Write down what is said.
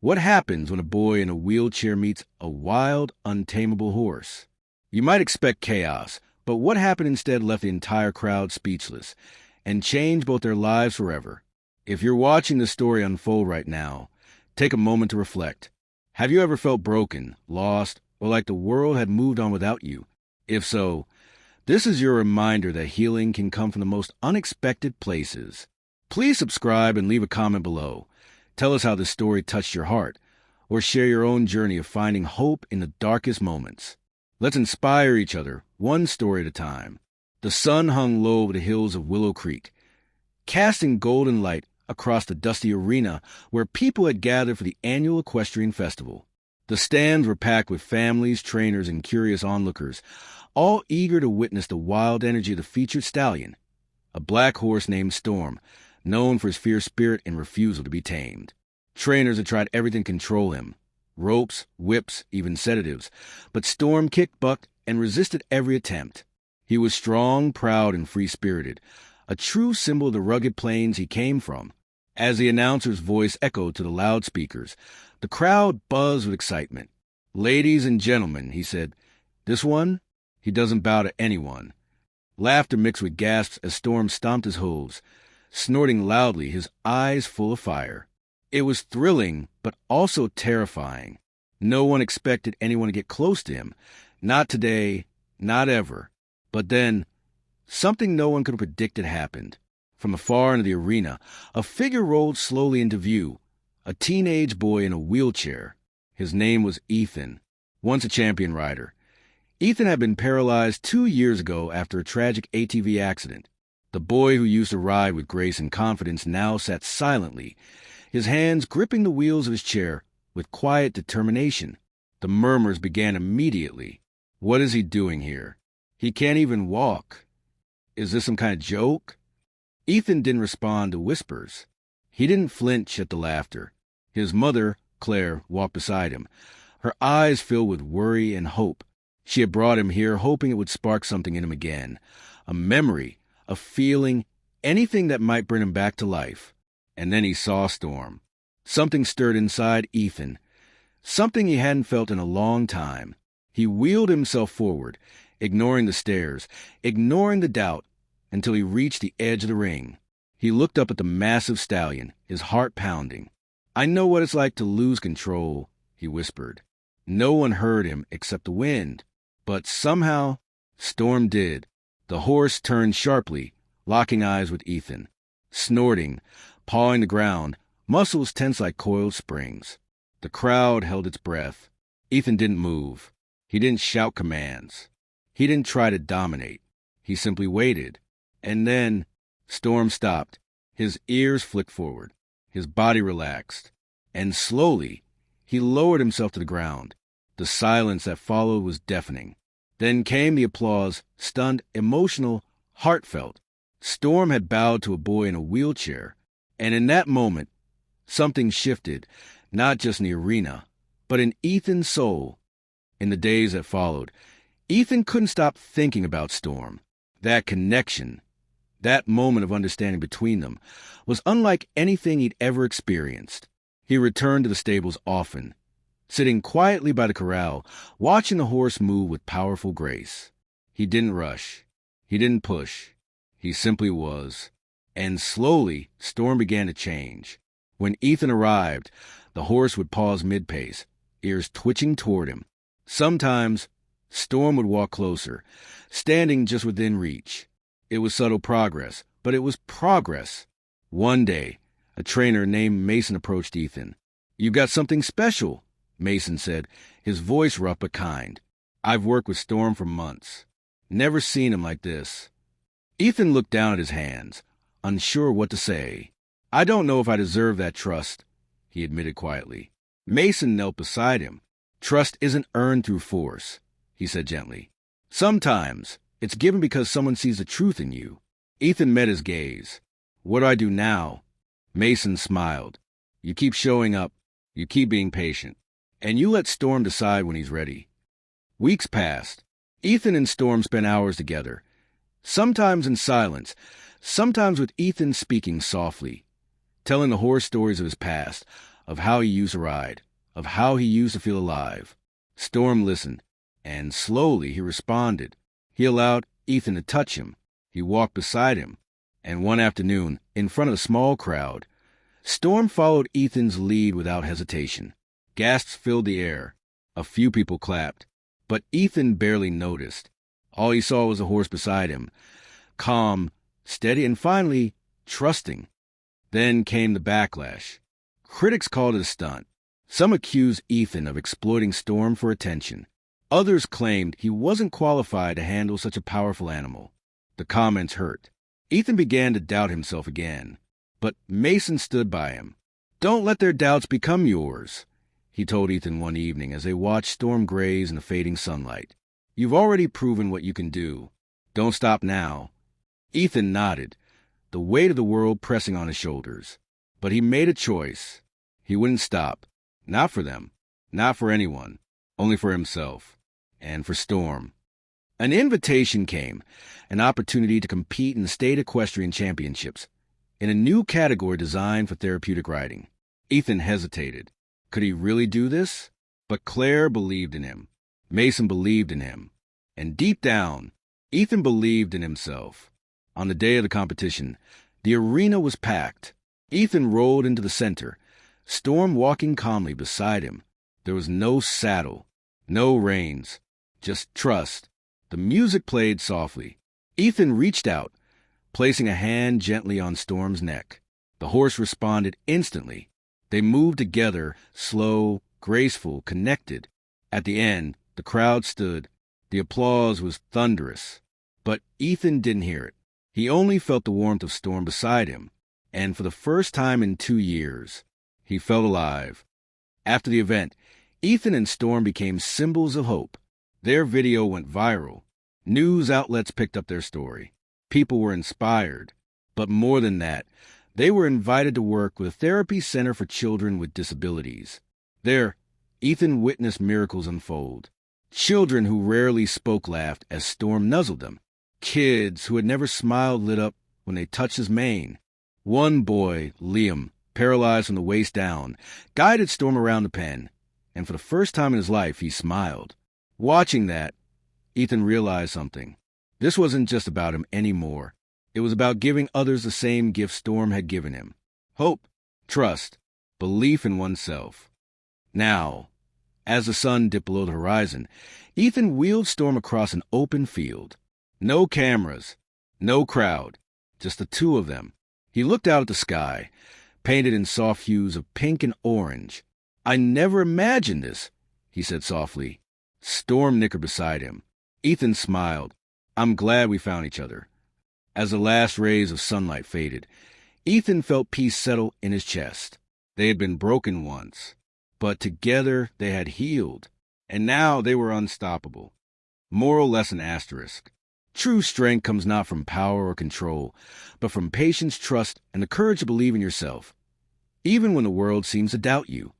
What happens when a boy in a wheelchair meets a wild, untamable horse? You might expect chaos, but what happened instead left the entire crowd speechless and changed both their lives forever. If you're watching the story unfold right now, take a moment to reflect. Have you ever felt broken, lost, or like the world had moved on without you? If so, this is your reminder that healing can come from the most unexpected places. Please subscribe and leave a comment below. Tell us how this story touched your heart, or share your own journey of finding hope in the darkest moments. Let's inspire each other, one story at a time. The sun hung low over the hills of Willow Creek, casting golden light across the dusty arena where people had gathered for the annual equestrian festival. The stands were packed with families, trainers, and curious onlookers, all eager to witness the wild energy of the featured stallion, a black horse named Storm, known for his fierce spirit and refusal to be tamed. Trainers had tried everything to control him, ropes, whips, even sedatives, but Storm kicked, bucked, and resisted every attempt. He was strong, proud, and free-spirited, a true symbol of the rugged plains he came from. As the announcer's voice echoed to the loudspeakers, the crowd buzzed with excitement. "Ladies and gentlemen," he said, "this one, he doesn't bow to anyone." Laughter mixed with gasps as Storm stomped his hooves, snorting loudly, his eyes full of fire. It was thrilling, but also terrifying. No one expected anyone to get close to him. Not today, not ever. But then, something no one could have predicted happened. From afar into the arena, a figure rolled slowly into view, a teenage boy in a wheelchair. His name was Ethan, once a champion rider. Ethan had been paralyzed 2 years ago after a tragic ATV accident. The boy who used to ride with grace and confidence now sat silently, his hands gripping the wheels of his chair with quiet determination. The murmurs began immediately. What is he doing here? He can't even walk. Is this some kind of joke? Ethan didn't respond to whispers. He didn't flinch at the laughter. His mother, Claire, walked beside him, her eyes filled with worry and hope. She had brought him here hoping it would spark something in him again, a memory, a feeling, anything that might bring him back to life. And then he saw Storm. Something stirred inside Ethan, something he hadn't felt in a long time. He wheeled himself forward, ignoring the stares, ignoring the doubt, until he reached the edge of the ring. He looked up at the massive stallion, his heart pounding. "I know what it's like to lose control," he whispered. No one heard him except the wind. But somehow, Storm did. The horse turned sharply, locking eyes with Ethan, snorting, pawing the ground, muscles tense like coiled springs. The crowd held its breath. Ethan didn't move. He didn't shout commands. He didn't try to dominate. He simply waited. And then, Storm stopped. His ears flicked forward. His body relaxed. And slowly, he lowered himself to the ground. The silence that followed was deafening. Then came the applause, stunned, emotional, heartfelt. Storm had bowed to a boy in a wheelchair. And in that moment, something shifted, not just in the arena, but in Ethan's soul. In the days that followed, Ethan couldn't stop thinking about Storm. That connection, that moment of understanding between them, was unlike anything he'd ever experienced. He returned to the stables often, sitting quietly by the corral, watching the horse move with powerful grace. He didn't rush. He didn't push. He simply was. And slowly, Storm began to change. When Ethan arrived, the horse would pause mid-pace, ears twitching toward him. Sometimes, Storm would walk closer, standing just within reach. It was subtle progress, but it was progress. One day, a trainer named Mason approached Ethan. "You've got something special," Mason said, his voice rough but kind. "I've worked with Storm for months. Never seen him like this." Ethan looked down at his hands, unsure what to say. "I don't know if I deserve that trust," he admitted quietly. Mason knelt beside him. "Trust isn't earned through force," he said gently. "Sometimes it's given because someone sees the truth in you." Ethan met his gaze. "What do I do now?" Mason smiled. "You keep showing up. You keep being patient. And you let Storm decide when he's ready." Weeks passed. Ethan and Storm spent hours together, sometimes in silence, sometimes with Ethan speaking softly, telling the horror stories of his past, of how he used to ride, of how he used to feel alive. Storm listened, and slowly he responded. He allowed Ethan to touch him. He walked beside him. And one afternoon, in front of a small crowd, Storm followed Ethan's lead without hesitation. Gasps filled the air. A few people clapped, but Ethan barely noticed. All he saw was a horse beside him, calm, steady, and finally, trusting. Then came the backlash. Critics called it a stunt. Some accused Ethan of exploiting Storm for attention. Others claimed he wasn't qualified to handle such a powerful animal. The comments hurt. Ethan began to doubt himself again. But Mason stood by him. "Don't let their doubts become yours," he told Ethan one evening as they watched Storm graze in the fading sunlight. "You've already proven what you can do. Don't stop now." Ethan nodded, the weight of the world pressing on his shoulders. But he made a choice. He wouldn't stop. Not for them. Not for anyone. Only for himself. And for Storm. An invitation came, an opportunity to compete in the state equestrian championships, in a new category designed for therapeutic riding. Ethan hesitated. Could he really do this? But Claire believed in him. Mason believed in him. And deep down, Ethan believed in himself. On the day of the competition, the arena was packed. Ethan rolled into the center, Storm walking calmly beside him. There was no saddle, no reins, just trust. The music played softly. Ethan reached out, placing a hand gently on Storm's neck. The horse responded instantly. They moved together, slow, graceful, connected. At the end, the crowd stood. The applause was thunderous. But Ethan didn't hear it. He only felt the warmth of Storm beside him. And for the first time in 2 years, he felt alive. After the event, Ethan and Storm became symbols of hope. Their video went viral. News outlets picked up their story. People were inspired. But more than that, they were invited to work with a therapy center for children with disabilities. There, Ethan witnessed miracles unfold. Children who rarely spoke laughed as Storm nuzzled them. Kids who had never smiled lit up when they touched his mane. One boy, Liam, paralyzed from the waist down, guided Storm around the pen, and for the first time in his life, he smiled. Watching that, Ethan realized something. This wasn't just about him anymore. It was about giving others the same gift Storm had given him. Hope, trust, belief in oneself. Now, as the sun dipped below the horizon, Ethan wheeled Storm across an open field. No cameras, no crowd, just the two of them. He looked out at the sky, painted in soft hues of pink and orange. "I never imagined this," he said softly. Storm nickered beside him. Ethan smiled. "I'm glad we found each other." As the last rays of sunlight faded, Ethan felt peace settle in his chest. They had been broken once, but together they had healed, and now they were unstoppable. Moral lesson asterisk. True strength comes not from power or control, but from patience, trust, and the courage to believe in yourself, even when the world seems to doubt you.